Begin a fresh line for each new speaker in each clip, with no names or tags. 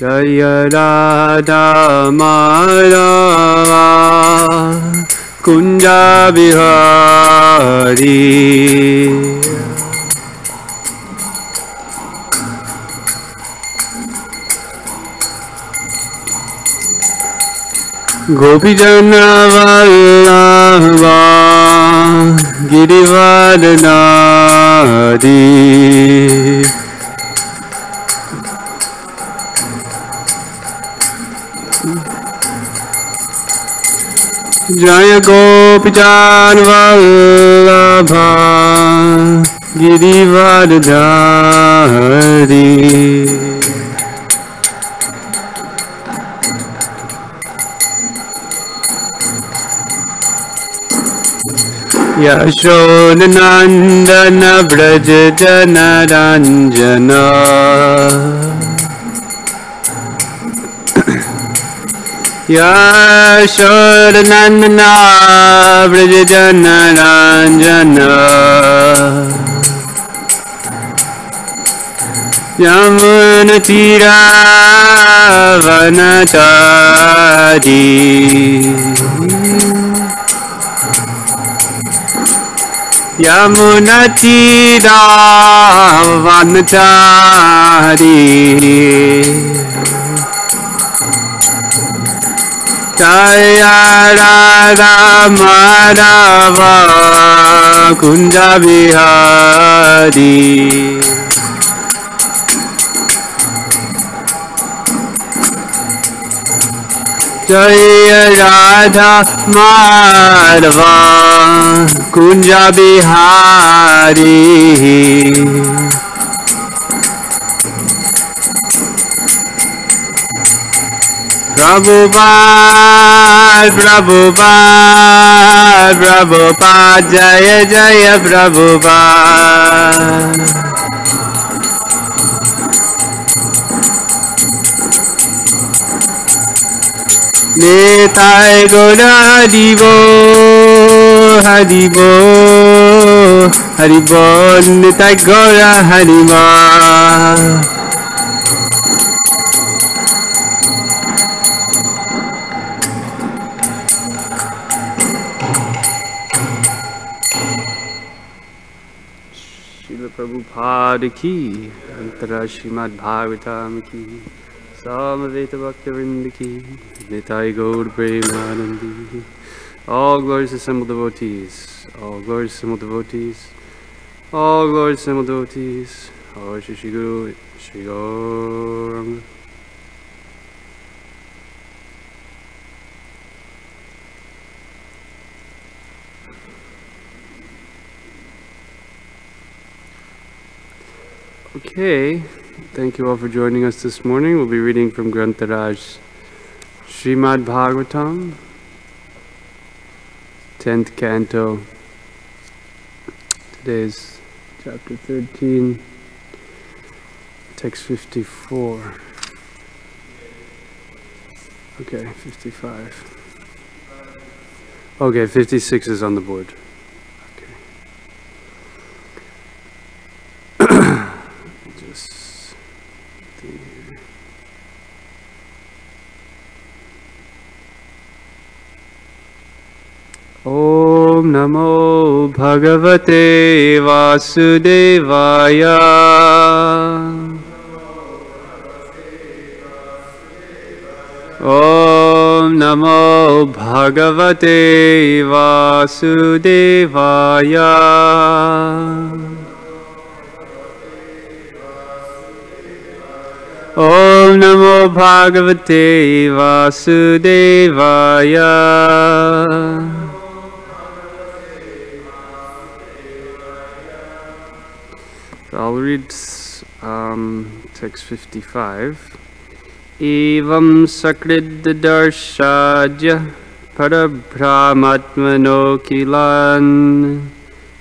Jaya Radha Madhava Kunja Bihari. Gopijana Vallabha Girivardhanari. Jaya Gopijana Vallabha Girivardhanari. Yashodanandana Vraja Janaranjana. Yashodanandana Vraja Janaranjana. Yamuna Tira Vanachari. Yamuna Tira Vanachari. Jaya Radha Madhava Kunja Bihari. Jaya Radha Madhava Kunja Bihari. Prabhupada, Prabhupada, Prabhupada, Jaya Jaya Prabhupada. Nitai Gaura Haribo, Haribo, Haribo, Nitai Gaura Harima. Prabhupada ki, Antara Srimad Bhagavatam ki, Samaveta Bhaktivinoda ki, Nitai Gaur Premanandi. All glories to assembled devotees, all glories to assembled devotees, all glories to assembled devotees, all Shri Shri Guru, Shri Gauranga. Okay, thank you all for joining us this morning. We'll be reading from Grantharaj Srimad Bhagavatam, 10th canto. Today's chapter 13, text 54. Okay, 55. Okay, 56 is on the board. Om Namo Bhagavate Vasudevaya. Om Namo Bhagavate Vasudevaya. Om Namo Bhagavate Vasudevaya. I'll read text 55. Evam sakrid darshadya parabrahmatmano kilan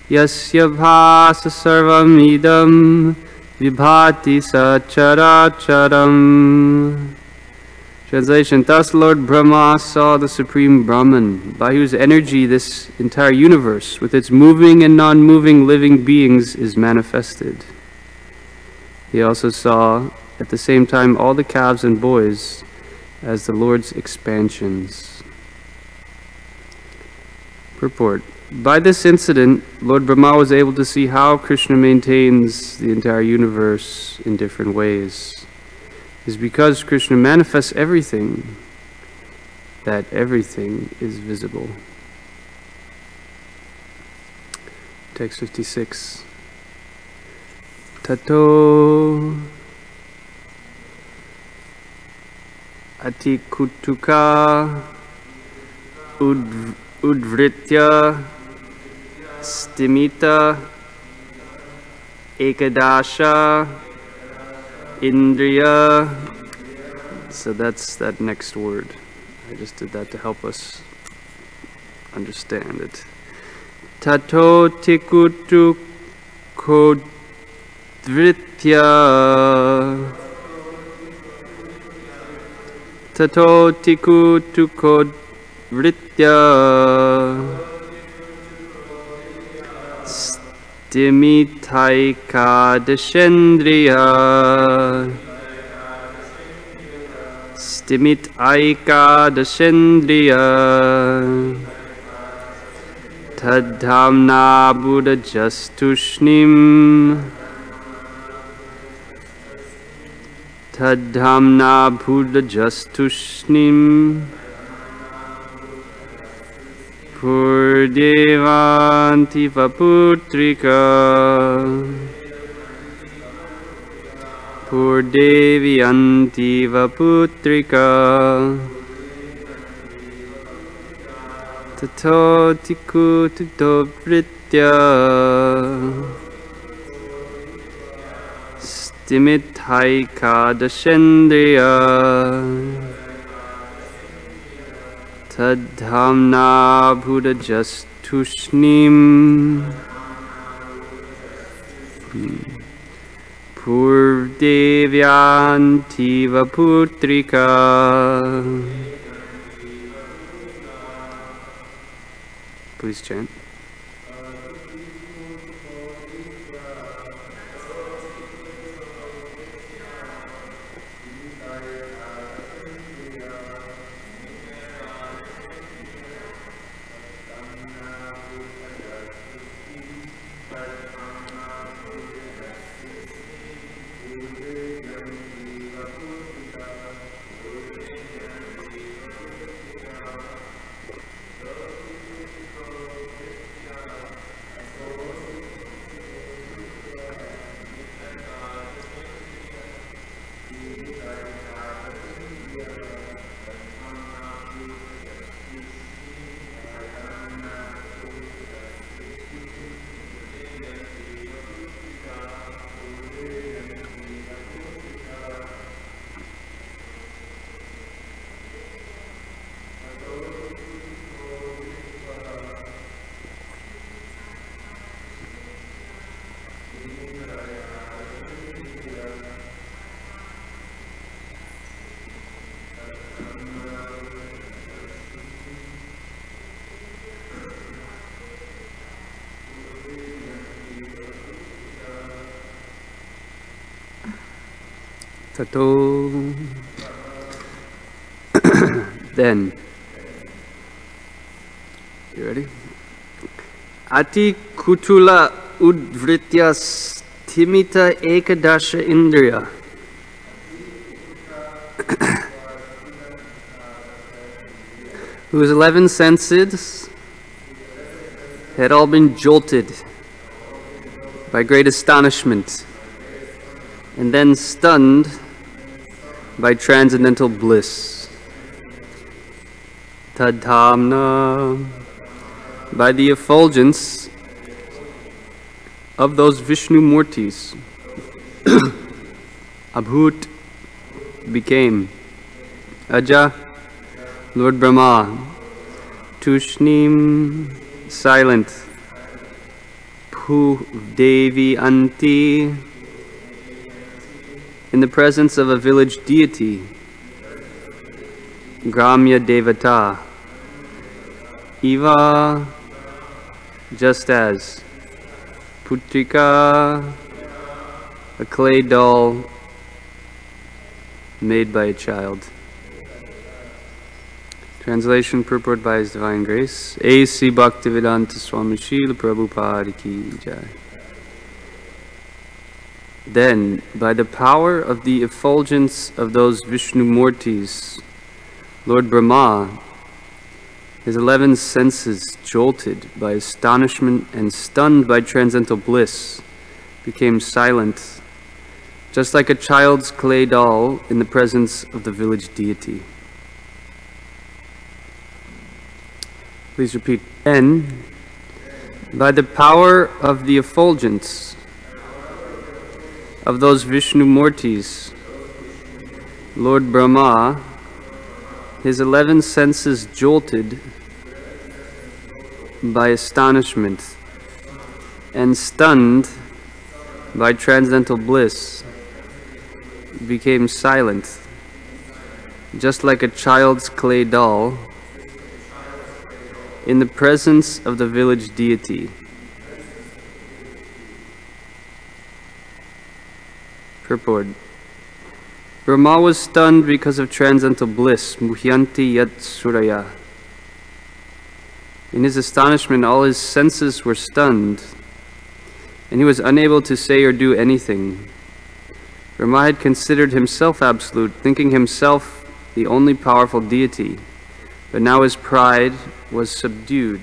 yasya bhasa sarvam idam vibhati sacharacharam. Translation: Thus Lord Brahma saw the Supreme Brahman, by whose energy this entire universe, with its moving and non-moving living beings, is manifested. He also saw at the same time all the calves and boys as the Lord's expansions. Purport. By this incident, Lord Brahma was able to see how Krishna maintains the entire universe in different ways. It is because Krishna manifests everything that everything is visible. Text 56. Tato atikutuka udvritya stimita ekadasha indriya. So that's that next word. I just did that to help us understand it. Tato tikutu kodvritya. Tato tikutu kodvritya. Stimitaika deshendriya. Stimit aika deshendriya. Tadhamna buddha jastushnim. Tadhamna buddha jastushnim. Purdevanti vaputrika. Purdevianti vaputrika. Tato tikuto vritya. Stimitaika dashendriya. Tadhamna buddha jastushnim. Purdevyanti vaputrika. Please chant. Tato. Then, you ready? Ati kutula udvritya stimita ekadasha indriya. Whose 11 senses had all been jolted by great astonishment and then stunned by transcendental bliss. Tadhamna, by the effulgence of those Vishnu Murtis, Abhut became Aja, Lord Brahma, Tushnim, silent, Pu Devi Anti, in the presence of a village deity, Gramya Devata, Eva, just as, Putrika, a clay doll, made by a child. Translation purport by His Divine Grace. A.C. Bhaktivedanta Swami Srila Prabhupada Ki Jai. Then, by the power of the effulgence of those Vishnu Murtis, Lord Brahma, his 11 senses jolted by astonishment and stunned by transcendental bliss, became silent, just like a child's clay doll in the presence of the village deity. Please repeat. Then, by the power of the effulgence of those Vishnu Murtis, Lord Brahma, his 11 senses jolted by astonishment and stunned by transcendental bliss, became silent, just like a child's clay doll in the presence of the village deity. Purport. Brahma was stunned because of transcendental bliss, muhyanti yat suraya. In his astonishment, all his senses were stunned, and he was unable to say or do anything. Brahma had considered himself absolute, thinking himself the only powerful deity, but now his pride was subdued,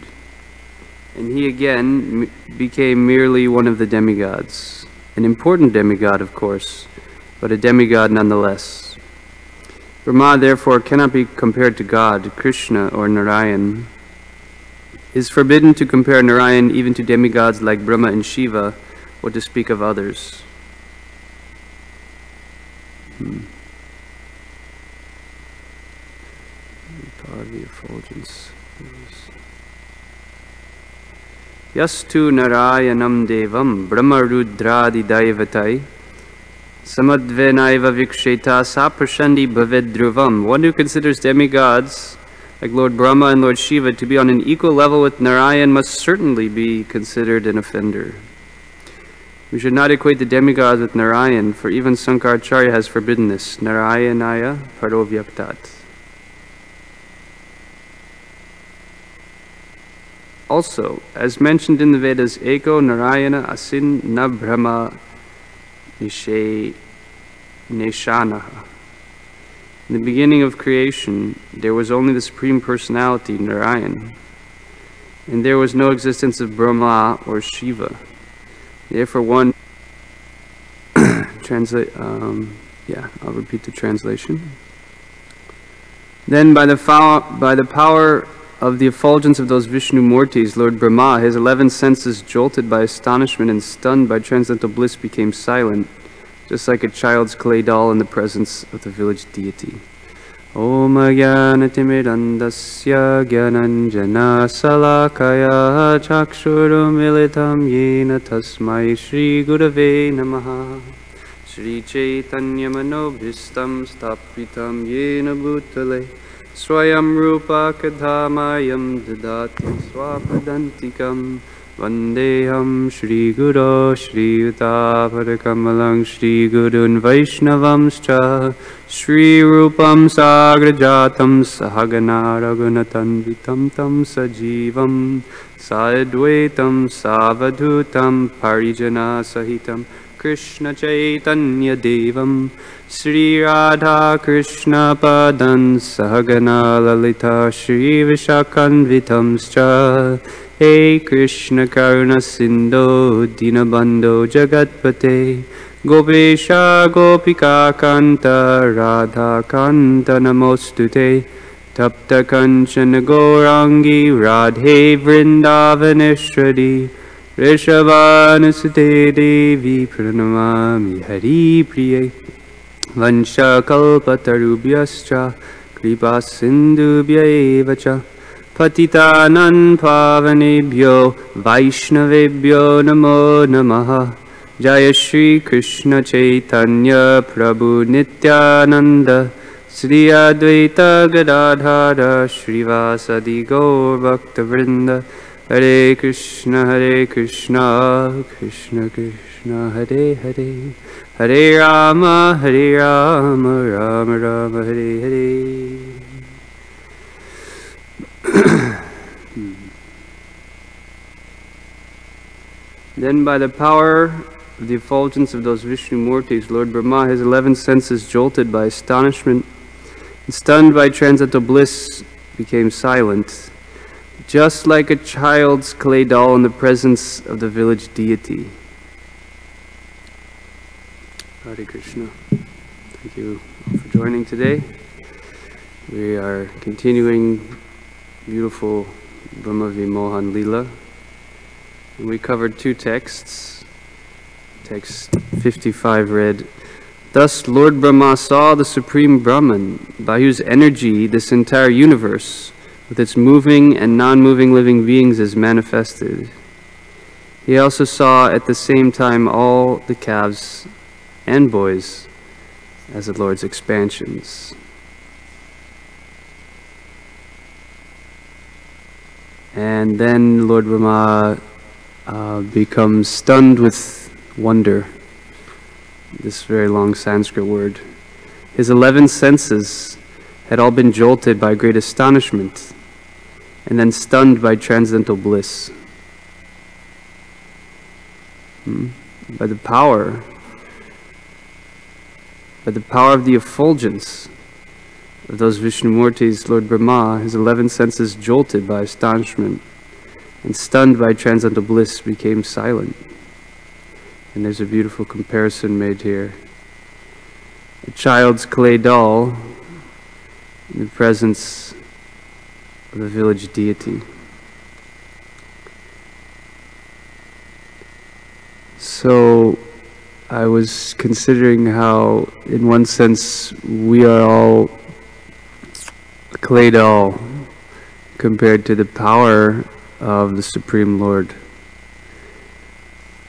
and he again became merely one of the demigods. An important demigod, of course, but a demigod nonetheless. Brahma, therefore, cannot be compared to God, Krishna, or Narayan. It is forbidden to compare Narayan even to demigods like Brahma and Shiva, or to speak of others. Power of the effulgence. Yastu Narayanam Devam Brahma Rudradi Daivatai Samadvenaiva Viksheta Saprashandi Bhavedruvam. One who considers demigods like Lord Brahma and Lord Shiva to be on an equal level with Narayan must certainly be considered an offender. We should not equate the demigods with Narayan, for even Sankaracharya has forbidden this. Narayanaya Parovyaktat. Also, as mentioned in the Vedas, Eko Narayana Asin Na Brahma Nishanaha. In the beginning of creation, there was only the Supreme Personality, Narayan, and there was no existence of Brahma or Shiva. Therefore, one translate. I'll repeat the translation. Then, by the power of the effulgence of those Vishnu Murtis, Lord Brahma, his 11 senses jolted by astonishment and stunned by transcendental bliss, became silent, just like a child's clay doll in the presence of the village deity. Om Jnanatimidandasya Jnananjana Salakaya Chakshurum Militam Yena Tasmai Shri Gurave Namaha Shri Chaitanya Manobhistam Stapitam Yena Bhutale Swayam Rupa Kadhamayam Dadati Swapadantikam Vandeham Shri Guru Shri Yuta Padakamalang Shri Gurun Vaishnavamscha Shri Rupam Sagrajatam Sahagana Raghunatanvitam Tam Sajivam Sadvaitam Savadhutam Parijana Sahitam Krishna Chaitanya Devam Sri Radha Krishna Padan Sahagana Lalita Shri Vishakanvitamscha Hey Krishna Karuna Sindho Dinabandho Jagatpate Gopesha Gopika Kanta Radha Kanta Namostute Tapta Kanchana Gaurangi Radhe Vrindavaneshwari Rishabhanusute Devi Pranamami Hari Priye Vansha Kalpatarubhyascha Kripa Sindhubhya Evacha Patitanam Pavanebhyo Vaishnavebhyo Namo Namaha Jaya Shri Krishna Chaitanya Prabhu Nityananda Sri Advaita Gadadhara Srivasadi Gaur Bhakta Vrinda Hare Krishna Krishna Krishna Krishna, Hare Hare, Hare Rama, Rama Rama, Hare Hare. Then by the power of the effulgence of those Vishnu Murtis, Lord Brahma, his 11 senses jolted by astonishment and stunned by transcendental bliss, became silent, just like a child's clay doll in the presence of the village deity. Hare Krishna. Thank you all for joining today. We are continuing beautiful Brahma Vimohan Leela. And we covered two texts. Text 55 read, "Thus Lord Brahma saw the Supreme Brahman, by whose energy this entire universe, with its moving and non-moving living beings, is manifested. He also saw at the same time all the calves and boys as the Lord's expansions." And then Lord Brahma becomes stunned with wonder, this very long Sanskrit word. His 11 senses had all been jolted by great astonishment and then stunned by transcendental bliss. By the power of the effulgence of those Vishnumurtis, Lord Brahma, his 11 senses jolted by astonishment and stunned by transcendental bliss, became silent. And there's a beautiful comparison made here. A child's clay doll in the presence of the village deity. So I was considering how, in one sense, we are all a clay doll compared to the power of the Supreme Lord.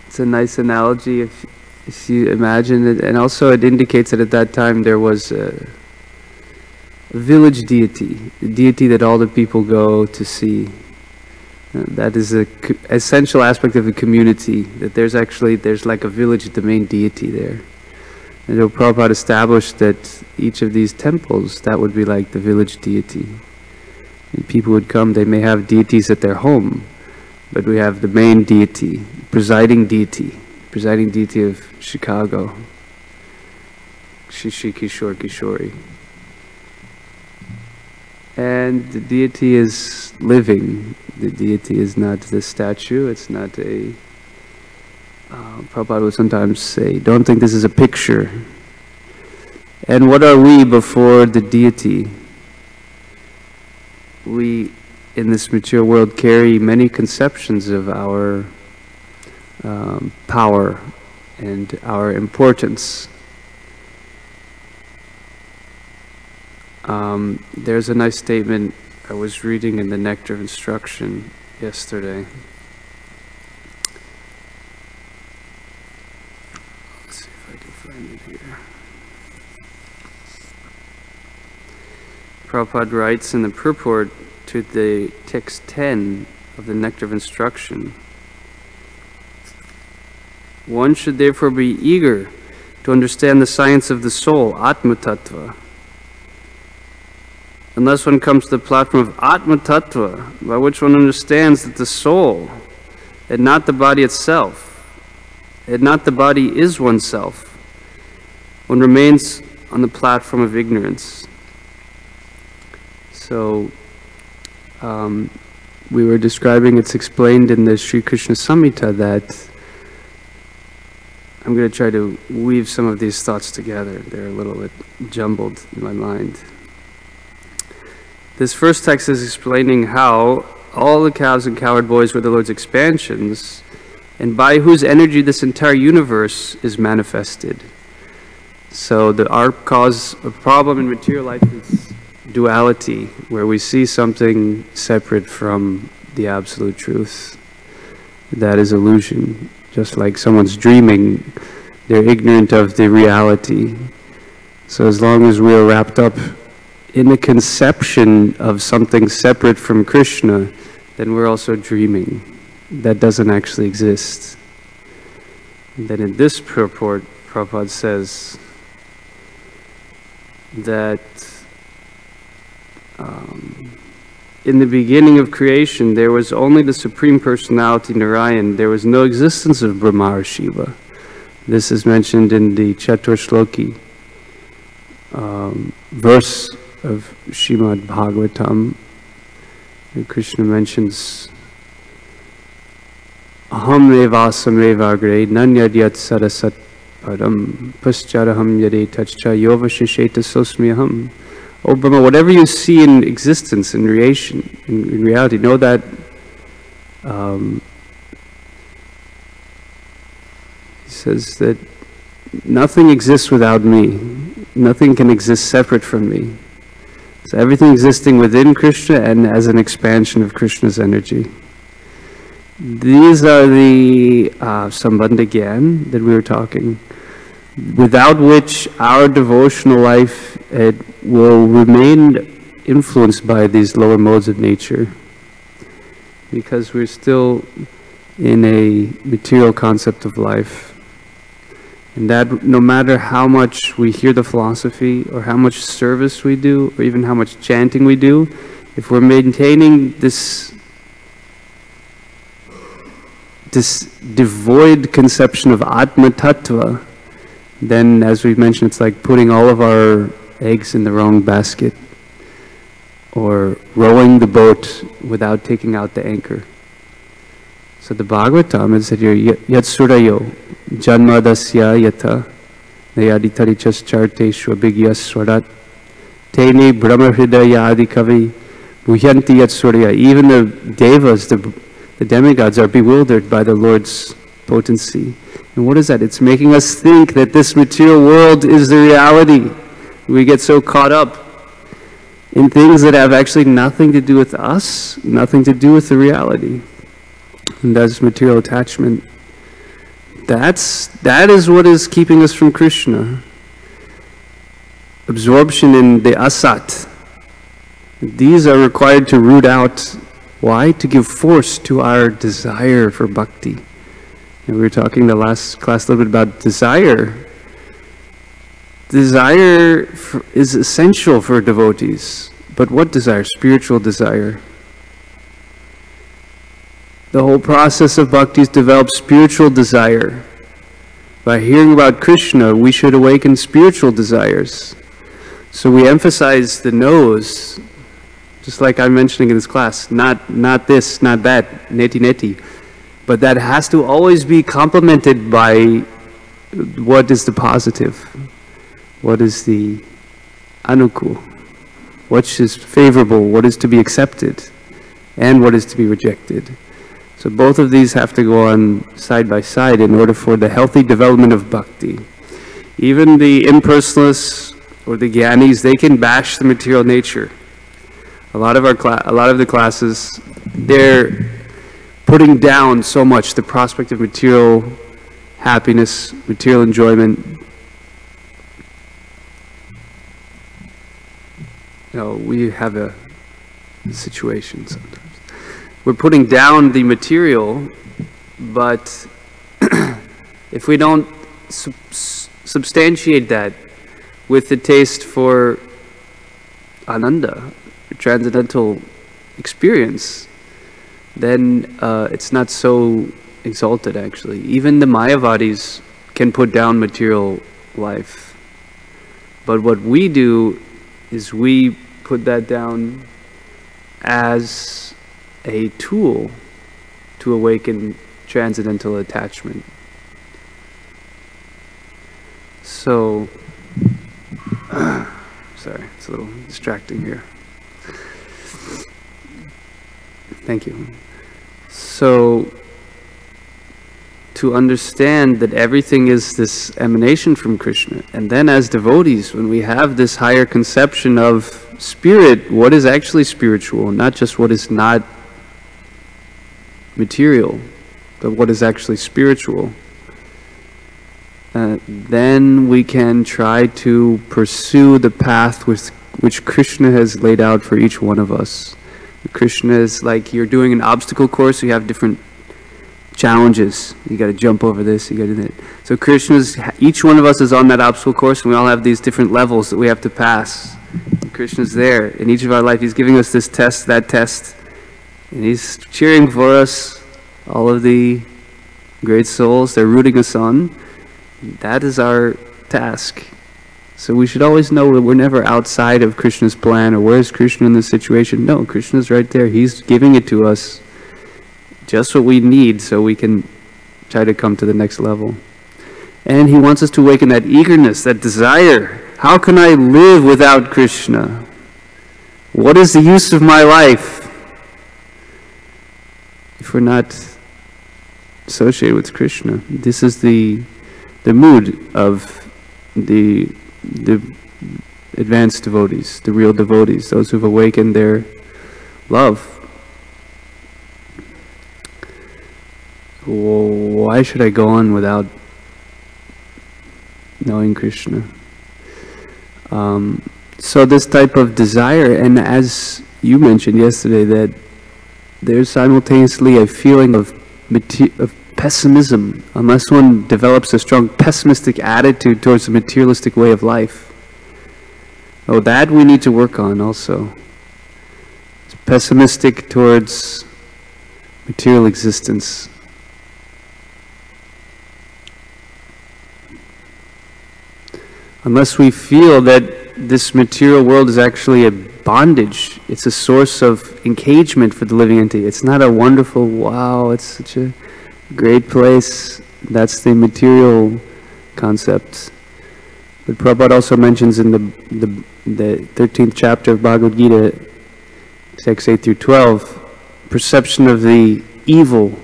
It's a nice analogy if you imagine it, and also it indicates that at that time there was a village deity, the deity that all the people go to see. That is an essential aspect of the community, that there's like a village, the main deity there. And Prabhupada established that each of these temples, that would be like the village deity. And people would come, they may have deities at their home, but we have the main deity, presiding deity of Chicago, Shishi Kishore Kishori. And the deity is living. The deity is not the statue, it's not a... Prabhupada would sometimes say, don't think this is a picture. And what are we before the deity? We, in this material world, carry many conceptions of our power and our importance. There's a nice statement I was reading in the Nectar of Instruction yesterday. Let's see if I can find it here. Prabhupada writes in the purport to the text 10 of the Nectar of Instruction, "One should therefore be eager to understand the science of the soul, Atma Tattva. Unless one comes to the platform of Atma Tattva, by which one understands that the soul, and not the body itself, and not the body is oneself, one remains on the platform of ignorance." So, we were describing, it's explained in the Sri Krishna Samhita that, I'm going to try to weave some of these thoughts together. They're a little bit jumbled in my mind. This first text is explaining how all the calves and cowherd boys were the Lord's expansions, and by whose energy this entire universe is manifested. So our cause of problem in material life is duality, where we see something separate from the absolute truth. That is illusion. Just like someone's dreaming, they're ignorant of the reality. So as long as we are wrapped up in the conception of something separate from Krishna, then we're also dreaming. That doesn't actually exist. And then in this purport, Prabhupada says that in the beginning of creation, there was only the Supreme Personality, Narayan. There was no existence of Brahma or Shiva. This is mentioned in the Chatur Shloki verse of Srimad Bhagavatam. And Krishna mentions Aham evasam evagre nanyad yat sarasat padam pascharaham yade tachcha yova shisheta sosmyaham. Oh Brahma, whatever you see in existence, in creation, in reality, know that he says that nothing exists without me. Nothing can exist separate from me. So everything existing within Krishna and as an expansion of Krishna's energy. These are the Sambandha Gyan that we were talking, without which our devotional life will remain influenced by these lower modes of nature, because we're still in a material concept of life. And that no matter how much we hear the philosophy, or how much service we do, or even how much chanting we do, if we're maintaining this devoid conception of Atma Tattva, then, as we've mentioned, it's like putting all of our eggs in the wrong basket, or rowing the boat without taking out the anchor. So the Bhagavatam is that Yat Surayo Janmadasya Yata Nayaditarichas Charte Shwabhigyas Swarat Tene Brahmahridaya Adikavi Bhuyanti Yat Surya. Even the devas, the demigods, are bewildered by the Lord's potency. And what is that? It's making us think that this material world is the reality. We get so caught up in things that have actually nothing to do with us, nothing to do with the reality. And that's material attachment. That is what is keeping us from Krishna. Absorption in the asat. These are required to root out. Why? To give force to our desire for bhakti. And we were talking in the last class a little bit about desire. Desire is essential for devotees. But what desire? Spiritual desire. The whole process of bhakti is develop spiritual desire. By hearing about Krishna, we should awaken spiritual desires. So we emphasize the nose, just like I'm mentioning in this class, not this, not that, neti neti. But that has to always be complemented by what is the positive, what is the anukul, what is favorable, what is to be accepted, and what is to be rejected. So both of these have to go on side by side in order for the healthy development of bhakti. Even the impersonalists or the gyanis, they can bash the material nature. A lot of the classes, they're putting down so much the prospect of material happiness, material enjoyment. You know, we have a situation sometimes. We're putting down the material, but if we don't substantiate that with the taste for ananda, transcendental experience, then it's not so exalted actually. Even the Mayavadis can put down material life. But what we do is we put that down as a tool to awaken transcendental attachment. So, sorry, it's a little distracting here. Thank you. So, to understand that everything is this emanation from Krishna, and then as devotees, when we have this higher conception of spirit, what is actually spiritual, not just what is not material, but what is actually spiritual, then we can try to pursue the path which Krishna has laid out for each one of us. Krishna is like you're doing an obstacle course, so you have different challenges. You got to jump over this, you got to do that. So Krishna's, each one of us is on that obstacle course, and we all have these different levels that we have to pass. And Krishna's there in each of our life. He's giving us this test, that test, and He's cheering for us. All of the great souls, they're rooting us on. That is our task. So we should always know that we're never outside of Krishna's plan, or where's Krishna in this situation? No, Krishna's right there. He's giving it to us, just what we need, so we can try to come to the next level. And He wants us to awaken that eagerness, that desire. How can I live without Krishna? What is the use of my life if we're not associated with Krishna? This is the mood of the advanced devotees, the real devotees, those who've awakened their love. Why should I go on without knowing Krishna? So this type of desire, and as you mentioned yesterday, that there's simultaneously a feeling of pessimism, unless one develops a strong pessimistic attitude towards the materialistic way of life. Oh, that we need to work on also. It's pessimistic towards material existence. Unless we feel that this material world is actually a bondage, it's a source of engagement for the living entity. It's not a wonderful, wow, it's such a great place. That's the material concept. But Prabhupada also mentions in the 13th chapter of Bhagavad Gita, texts 8 through 12, perception of the evil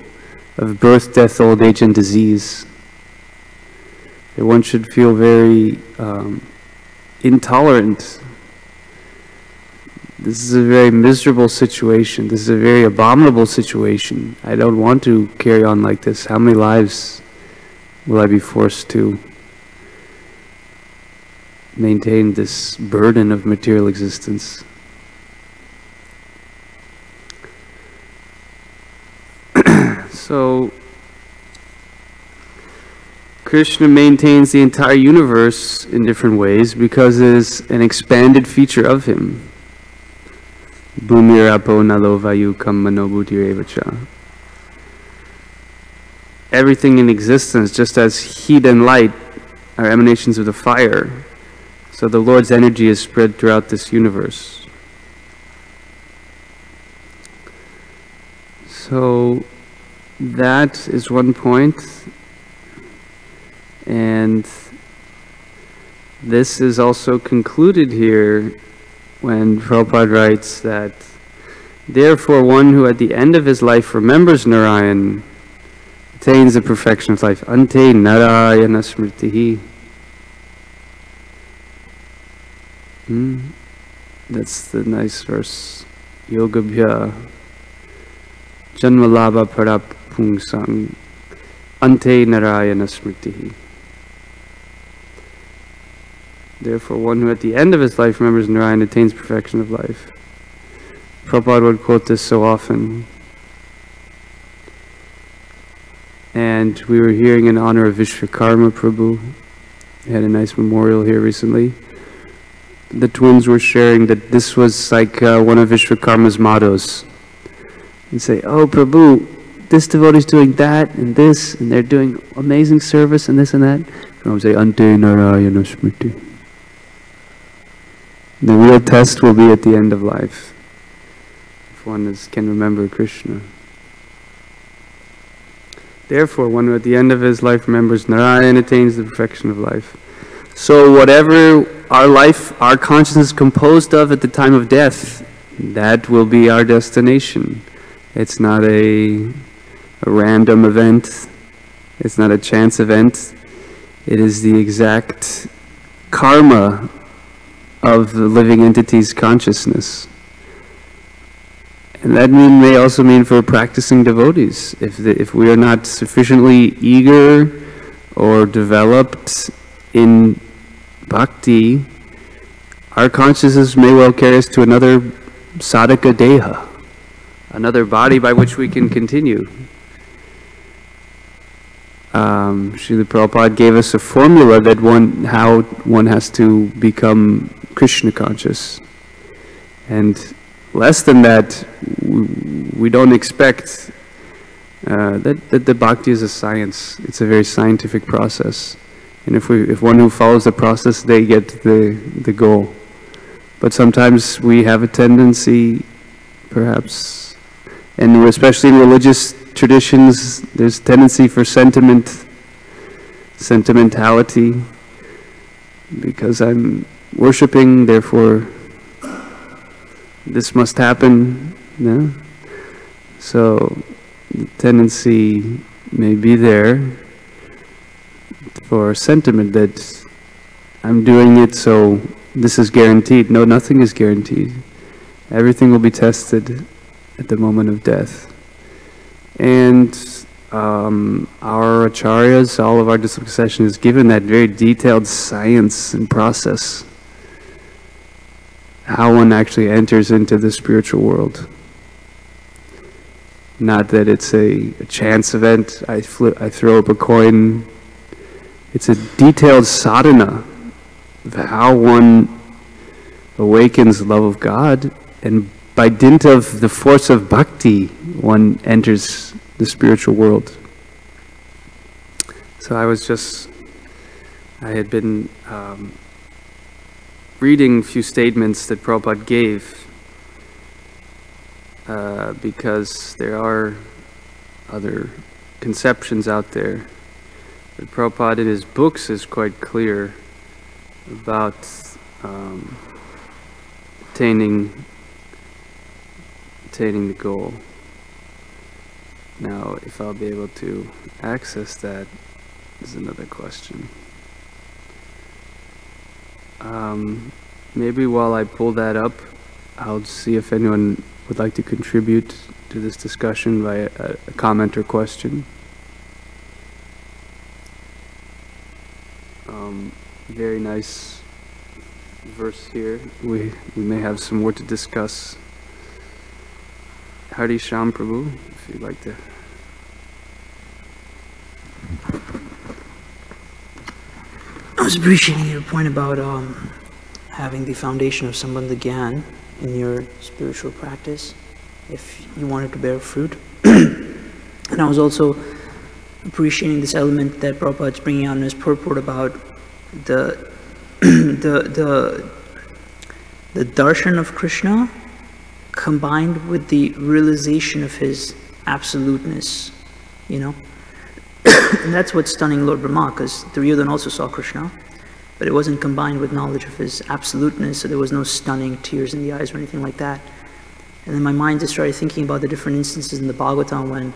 of birth, death, old age, and disease. That one should feel very intolerant. This is a very miserable situation. This is a very abominable situation. I don't want to carry on like this. How many lives will I be forced to maintain this burden of material existence? So Krishna maintains the entire universe in different ways because it is an expanded feature of Him. Bhumir apo nalo vayu kam mano buddhirevacha. Everything in existence, just as heat and light are emanations of the fire, so the Lord's energy is spread throughout this universe. So that is one point. And this is also concluded here when Prabhupada writes that, therefore one who at the end of his life remembers Narayan attains the perfection of life. Ante Narayana Smritihi. That's the nice verse. Yogabhya Janmalabha Parapungsang Ante Narayana Smritihi. Therefore, one who at the end of his life remembers Narayan attains perfection of life. Prabhupada would quote this so often. And we were hearing in honor of Vishwakarma Prabhu. We had a nice memorial here recently. The twins were sharing that this was like one of Vishwakarma's mottos. And say, oh Prabhu, this devotee's doing that and this, and they're doing amazing service and this and that. And I would say, Ante Narayana Smriti. The real test will be at the end of life, if one can remember Krishna. Therefore, one who at the end of his life remembers Narayan attains the perfection of life. So whatever our life, our consciousness is composed of at the time of death, that will be our destination. It's not a random event. It's not a chance event. It is the exact karma of the living entity's consciousness. And that may also mean for practicing devotees. If we are not sufficiently eager or developed in bhakti, our consciousness may well carry us to another sadhaka deha, another body by which we can continue. Srila Prabhupada gave us a formula that how one has to become Krishna conscious. And less than that, we don't expect that the bhakti is a science. It's a very scientific process. And if one who follows the process, they get the goal. But sometimes we have a tendency, perhaps, and especially in religious traditions, there's tendency for sentimentality, because I'm worshipping, therefore this must happen. No? So the tendency may be there for sentiment that I'm doing it so this is guaranteed. No, nothing is guaranteed. Everything will be tested at the moment of death. And our acharyas, all of our disciple succession is given that very detailed science and process, how one actually enters into the spiritual world. Not that it's a chance event, I throw up a coin. It's a detailed sadhana of how one awakens the love of God, and by dint of the force of bhakti, one enters the spiritual world. So I had been reading a few statements that Prabhupada gave, because there are other conceptions out there. But Prabhupada in his books is quite clear about attaining the goal. Now, if I'll be able to access that is another question. Maybe while I pull that up, I'll see if anyone would like to contribute to this discussion by a comment or question. Very nice verse here. We may have some more to discuss. Hari Sham Prabhu, if you'd like to.
I was appreciating your point about having the foundation of Sambandha Gyan in your spiritual practice if you wanted to bear fruit. And I was also appreciating this element that Prabhupada is bringing out in his purport about the darshan of Krishna combined with the realization of his absoluteness, you know. And that's what's stunning Lord Brahma, because Duryodhana also saw Krishna, but it wasn't combined with knowledge of his absoluteness, so there was no stunning tears in the eyes or anything like that. And then my mind just started thinking about the different instances in the Bhagavatam when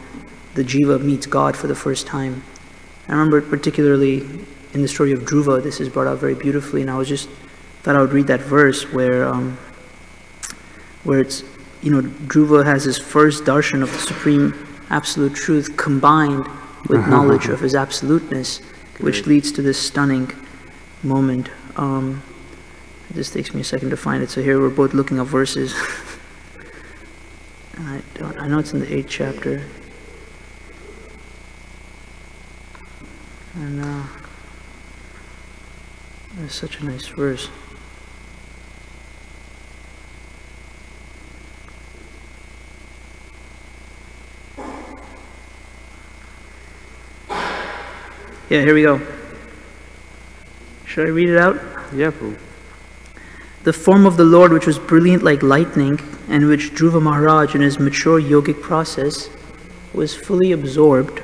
the jiva meets God for the first time. I remember particularly in the story of Dhruva, this is brought out very beautifully, and I was just thought I would read that verse where it's, you know, Dhruva has his first darshan of the supreme absolute truth combined with knowledge of his absoluteness, which leads to this stunning moment. It just takes me a second to find it. So here we're both looking up verses. And I know it's in the 8th chapter. And it's such a nice verse. Yeah, here we go. Should I read it out?
Yeah, Prabhu.
The form of the Lord, which was brilliant like lightning, and which Dhruva Maharaj in his mature yogic process was fully absorbed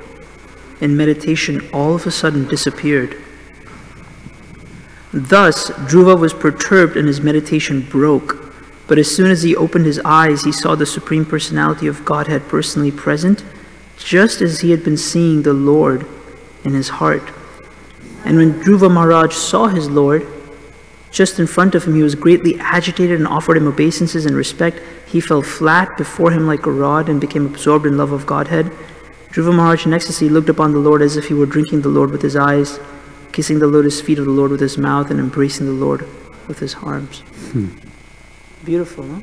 in meditation, all of a sudden disappeared. Thus, Dhruva was perturbed and his meditation broke. But as soon as he opened his eyes, he saw the Supreme Personality of Godhead personally present, just as he had been seeing the Lord in his heart. And when Dhruva Maharaj saw his Lord, just in front of him, he was greatly agitated and offered him obeisances and respect. He fell flat before him like a rod and became absorbed in love of Godhead. Dhruva Maharaj in ecstasy looked upon the Lord as if he were drinking the Lord with his eyes, kissing the lotus feet of the Lord with his mouth, and embracing the Lord with his arms. Beautiful, no?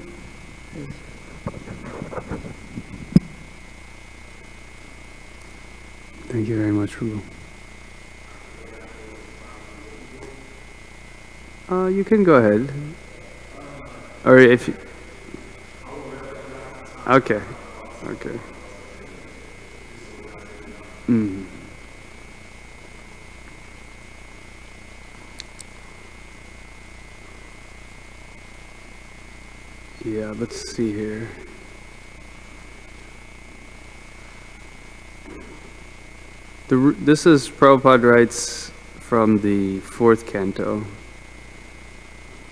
Thank you very much, Prabhu. You can go ahead. Or if you... Okay. Okay. Mm. Yeah, let's see here. This is Prabhupada writes from the 4th canto.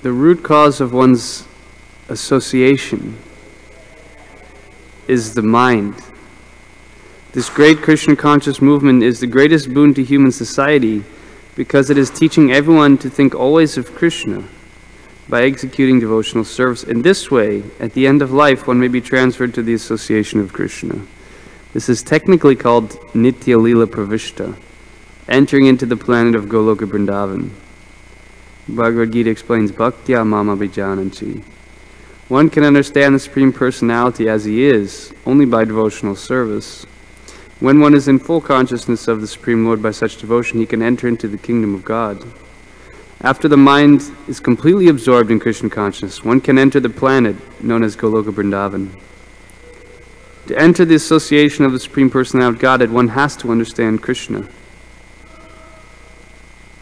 The root cause of one's association is the mind. This great Krishna conscious movement is the greatest boon to human society because it is teaching everyone to think always of Krishna by executing devotional service. In this way, at the end of life, one may be transferred to the association of Krishna. This is technically called Nitya Lila Pravishta, entering into the planet of Goloka Vrindavan. Bhagavad Gita explains, Bhaktya Mama Vijananchi. One can understand the Supreme Personality as he is only by devotional service. When one is in full consciousness of the Supreme Lord by such devotion, he can enter into the kingdom of God. After the mind is completely absorbed in Krishna consciousness, one can enter the planet known as Goloka Vrindavan. To enter the association of the Supreme Personality of Godhead, one has to understand Krishna.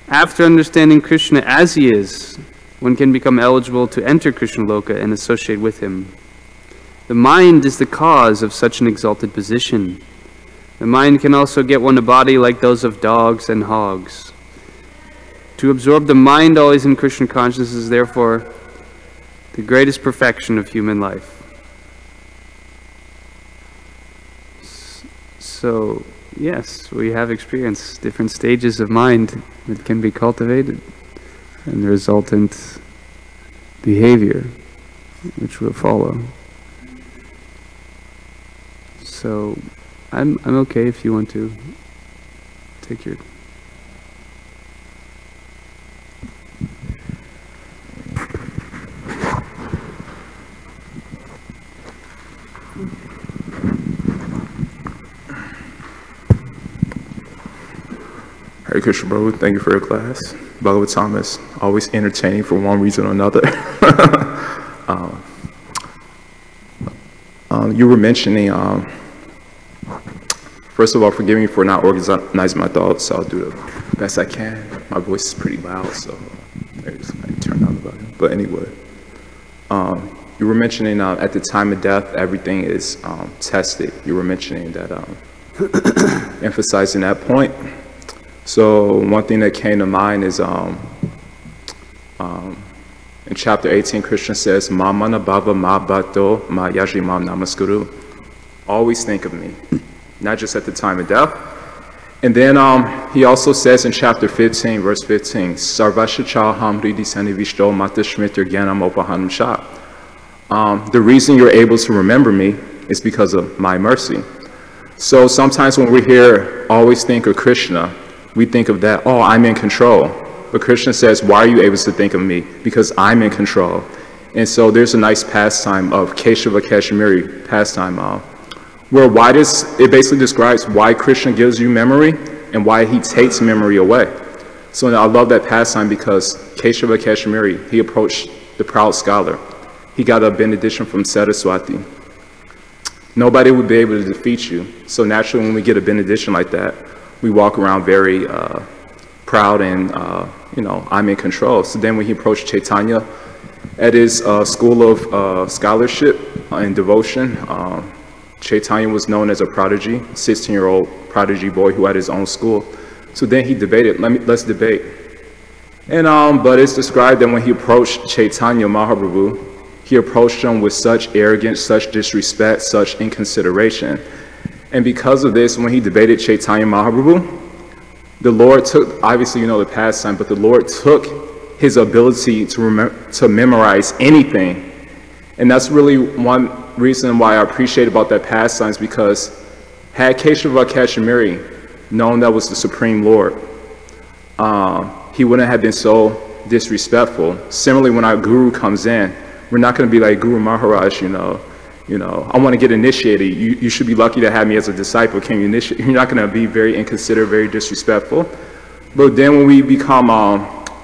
After understanding Krishna as he is, one can become eligible to enter Krishna Loka and associate with him. The mind is the cause of such an exalted position. The mind can also get one a body like those of dogs and hogs. To absorb the mind always in Krishna consciousness is therefore the greatest perfection of human life. So, yes, we have experienced different stages of mind that can be cultivated and the resultant behavior which will follow. So, I'm okay if you want to take your...
Hare Krishna, Prabhu. Thank you for your class. Bhagavatam is always entertaining for one reason or another. You were mentioning, first of all, forgive me for not organizing my thoughts. I'll do the best I can. My voice is pretty loud, so maybe I turn down the volume. But anyway, you were mentioning at the time of death, everything is tested. You were mentioning that, emphasizing that point. So one thing that came to mind is in chapter 18, Krishna says, Mamana Bhava Ma Bhato Ma Yajimam Namaskuru. Always think of me, not just at the time of death. And then he also says in chapter 15, verse 15, Sarvasha Chaham Hridi Sanivishto Mata Shmitir Gyanam Opahanam Sha. The reason you're able to remember me is because of my mercy. So sometimes when we hear always think of Krishna, we think of that, oh, I'm in control. But Krishna says, why are you able to think of me? Because I'm in control. And so there's a nice pastime of Keshava Kashmiri pastime, where it basically describes why Krishna gives you memory and why he takes memory away. So I love that pastime because Keshava Kashmiri, he approached the proud scholar. He got a benediction from Saraswati. Nobody would be able to defeat you. So naturally, when we get a benediction like that, we walk around very proud and, I'm in control. So then when he approached Chaitanya at his school of scholarship and devotion, Chaitanya was known as a prodigy, 16-year-old prodigy boy who had his own school. So then he debated, let's debate. And, but it's described that when he approached Chaitanya Mahaprabhu, he approached him with such arrogance, such disrespect, such inconsideration. And because of this, when he debated Chaitanya Mahaprabhu, the Lord took, obviously you know the pastime, but the Lord took his ability to memorize anything. And that's really one reason why I appreciate about that pastime, is because had Keshava Kashmiri known that was the Supreme Lord, he wouldn't have been so disrespectful. Similarly, when our guru comes in, we're not going to be like, Guru Maharaj, I want to get initiated. You should be lucky to have me as a disciple. Can you initiate? You're not going to be very inconsiderate, very disrespectful. But then when we become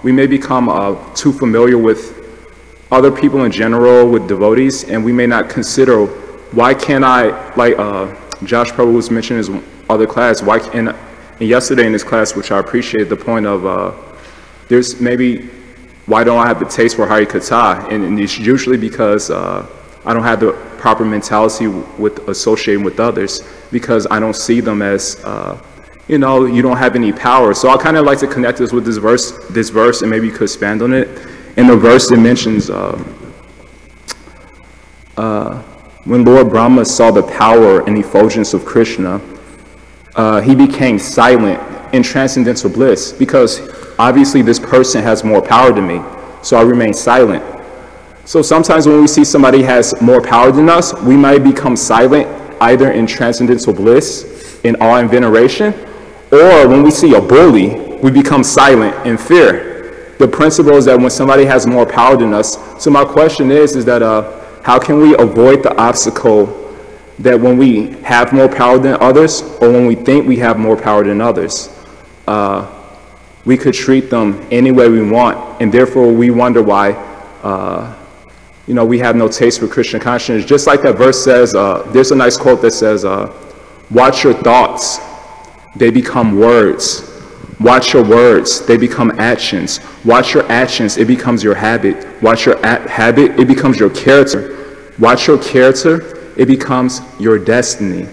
we may become too familiar with other people in general, with devotees, and we may not consider, why can't I, like Josh Prabhu was mentioning in his other class, why can, and yesterday in his class, which I appreciate, the point of, there's maybe, why don't I have the taste for Hari Katha? And it's usually because I don't have the proper mentality with associating with others, because I don't see them as, you know, you don't have any power. So I kind of like to connect this with this verse, and maybe you could expand on it. In the verse, it mentions when Lord Brahma saw the power and effulgence of Krishna, he became silent in transcendental bliss, because obviously this person has more power than me, so I remain silent. So sometimes when we see somebody has more power than us, we might become silent either in transcendental bliss, in awe and veneration, or when we see a bully, we become silent in fear. The principle is that when somebody has more power than us, so my question is that how can we avoid the obstacle that when we have more power than others, or when we think we have more power than others, we could treat them any way we want, and therefore we wonder why you know, we have no taste for Krishna consciousness. Just like that verse says, there's a nice quote that says, watch your thoughts, they become words. Watch your words, they become actions. Watch your actions, it becomes your habit. Watch your habit, it becomes your character. Watch your character, it becomes your destiny.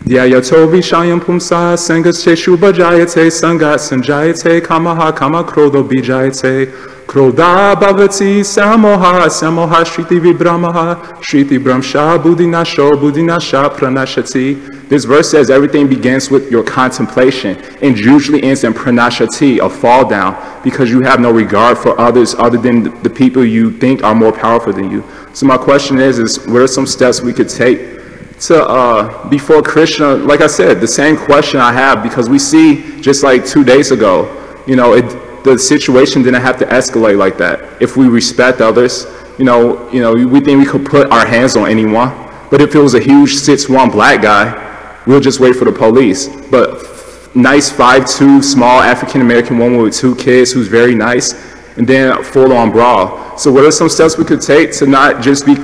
Dhyayato vishayam pumsa sangasche shubha jayate sangat sanjayate kamaha kama krodho bijayate krodha bhavati samoha samoha shriti vibramaha shriti brahmsha buddhinasha pranashati. This verse says everything begins with your contemplation and usually ends in pranashati, a fall down, because you have no regard for others other than the people you think are more powerful than you. So my question is what are some steps we could take to, before Krishna? Like I said, the same question I have, because we see just like 2 days ago, you know, the situation didn't have to escalate like that. If we respect others, you know, we think we could put our hands on anyone. But if it was a huge 6'1" black guy, we'll just wait for the police. But nice 5'2" small African-American woman with 2 kids who's very nice, and then full-on brawl. So what are some steps we could take to not just be,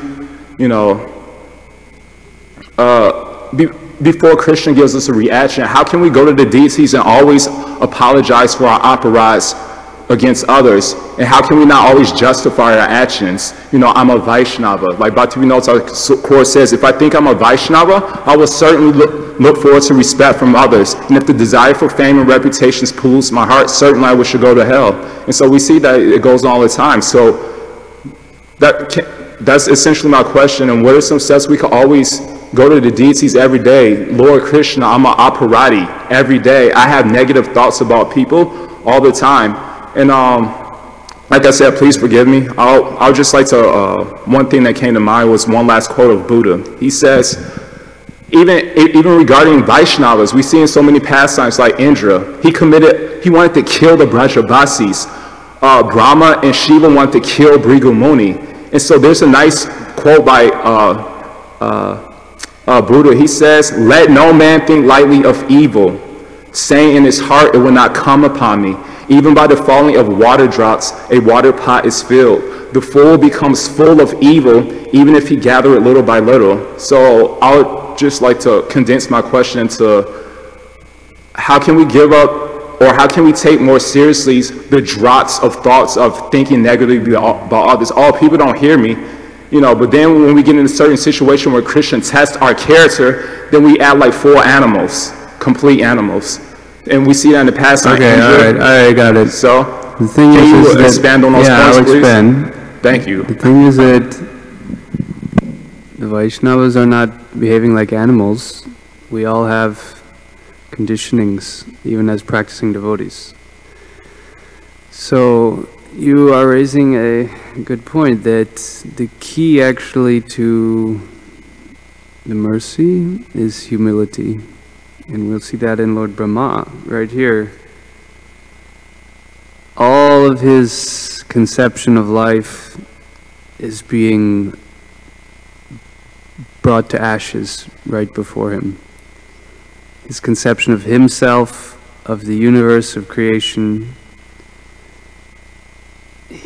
you know, before Krishna gives us a reaction? How can we go to the deities and always apologize for our aparadhas against others? And how can we not always justify our actions? You know, I'm a Vaishnava. Like Bhaktivinoda Thakur says, if I think I'm a Vaishnava, I will certainly look forward to respect from others. And if the desire for fame and reputation pollutes my heart, certainly I wish to go to hell. And so we see that it goes on all the time. So that's essentially my question. And what are some steps we could always go to the deities every day? Lord Krishna, I'm an aparati every day. I have negative thoughts about people all the time. And like I said, please forgive me. I'll just like to, one thing that came to mind was one last quote of Buddha. He says, even regarding Vaishnavas, we see in so many pastimes like Indra, he wanted to kill the Brajavasis. Brahma and Shiva wanted to kill Bhrigu Muni. And so there's a nice quote by Buddha. He says, let no man think lightly of evil, saying in his heart it will not come upon me. Even by the falling of water drops, a water pot is filled. The fool becomes full of evil, even if he gather it little by little. So I would just like to condense my question into how can we give up, or how can we take more seriously the drops of thoughts of thinking negatively about others? Oh, people don't hear me. You know, but then when we get in a certain situation where Krishna tests our character, then we act like 4 animals, complete animals. And we see that in the past.
Okay, all right, got it.
So,
the thing
can you expand on those points,
I'll
please?
expand.
Thank you.
The thing is that the Vaishnavas are not behaving like animals. We all have conditionings, even as practicing devotees. So, you are raising a good point that the key actually to the mercy is humility. And we'll see that in Lord Brahma right here. All of his conception of life is being brought to ashes right before him. His conception of himself, of the universe, of creation,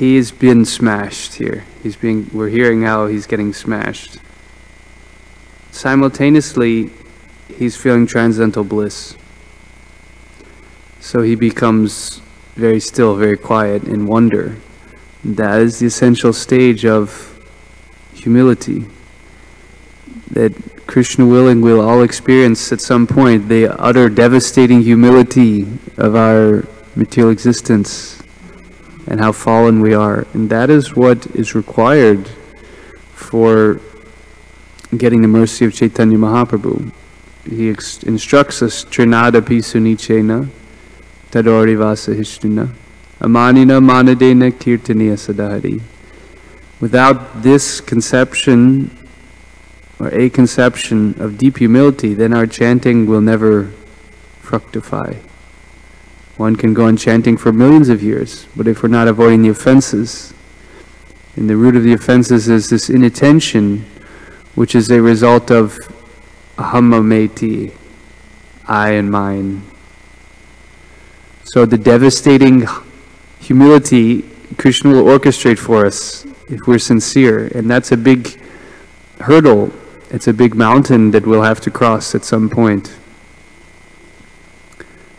He's been smashed here. We're hearing how he's getting smashed. Simultaneously, he's feeling transcendental bliss. So he becomes very still, very quiet in wonder. That is the essential stage of humility. That Krishna willing will all experience at some point the utter devastating humility of our material existence and how fallen we are. And that is what is required for getting the mercy of Chaitanya Mahaprabhu. He instructs us, Trinadapi sunichena, tadori vasa hishtuna, amanina manadena kirtaniya sadhari. Without this conception, or a conception of deep humility, then our chanting will never fructify. One can go on chanting for millions of years, but if we're not avoiding the offenses, and the root of the offenses is this inattention, which is a result of ahamameti, I and mine. So the devastating humility Krishna will orchestrate for us if we're sincere, and that's a big hurdle. It's a big mountain that we'll have to cross at some point.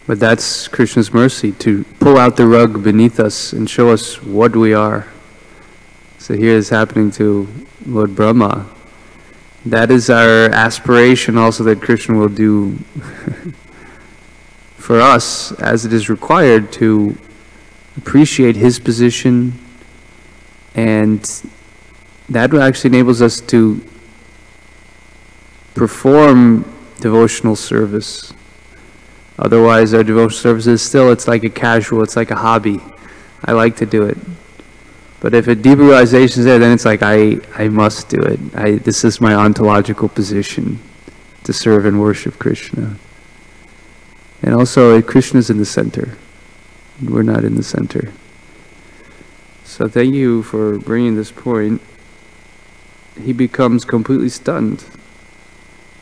But that's Krishna's mercy, to pull out the rug beneath us and show us what we are. So here is happening to Lord Brahma. That is our aspiration also, that Krishna will do for us, as it is required to appreciate his position, and that actually enables us to perform devotional service. Otherwise our devotional service is still, it's like a casual, it's like a hobby. I like to do it. But if a deeper realization is there, then it's like, I must do it. This is my ontological position, to serve and worship Krishna. And also, Krishna's in the center. We're not in the center. So thank you for bringing this point. He becomes completely stunned.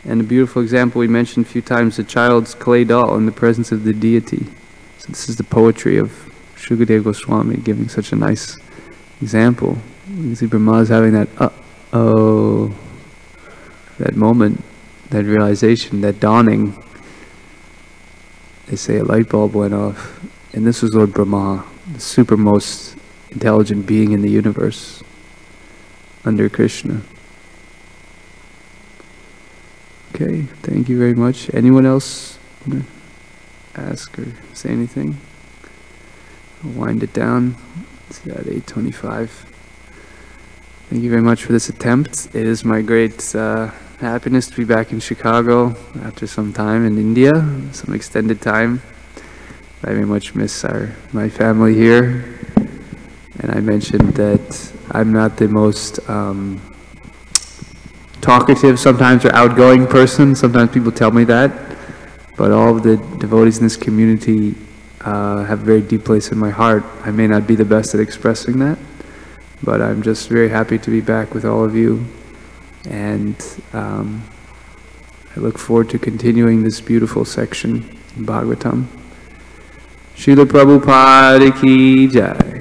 And a beautiful example we mentioned a few times, the child's clay doll in the presence of the deity. So this is the poetry of Shukadeva Goswami, giving such a nice example. You can see Brahma is having that uh-oh, that moment, that realization, that dawning. They say a light bulb went off. And this was Lord Brahma, the super most intelligent being in the universe, under Krishna. Okay, thank you very much. Anyone else want to ask or say anything? I'll wind it down. It's at 8:25. Thank you very much for this attempt. It is my great happiness to be back in Chicago after some time in India, some extended time. I very much miss my family here. And I mentioned that I'm not the most talkative sometimes or outgoing person. Sometimes people tell me that. But all of the devotees in this community have a very deep place in my heart. I may not be the best at expressing that, but I'm just very happy to be back with all of you. And I look forward to continuing this beautiful section in Bhagavatam. Srila Prabhupada ki jai.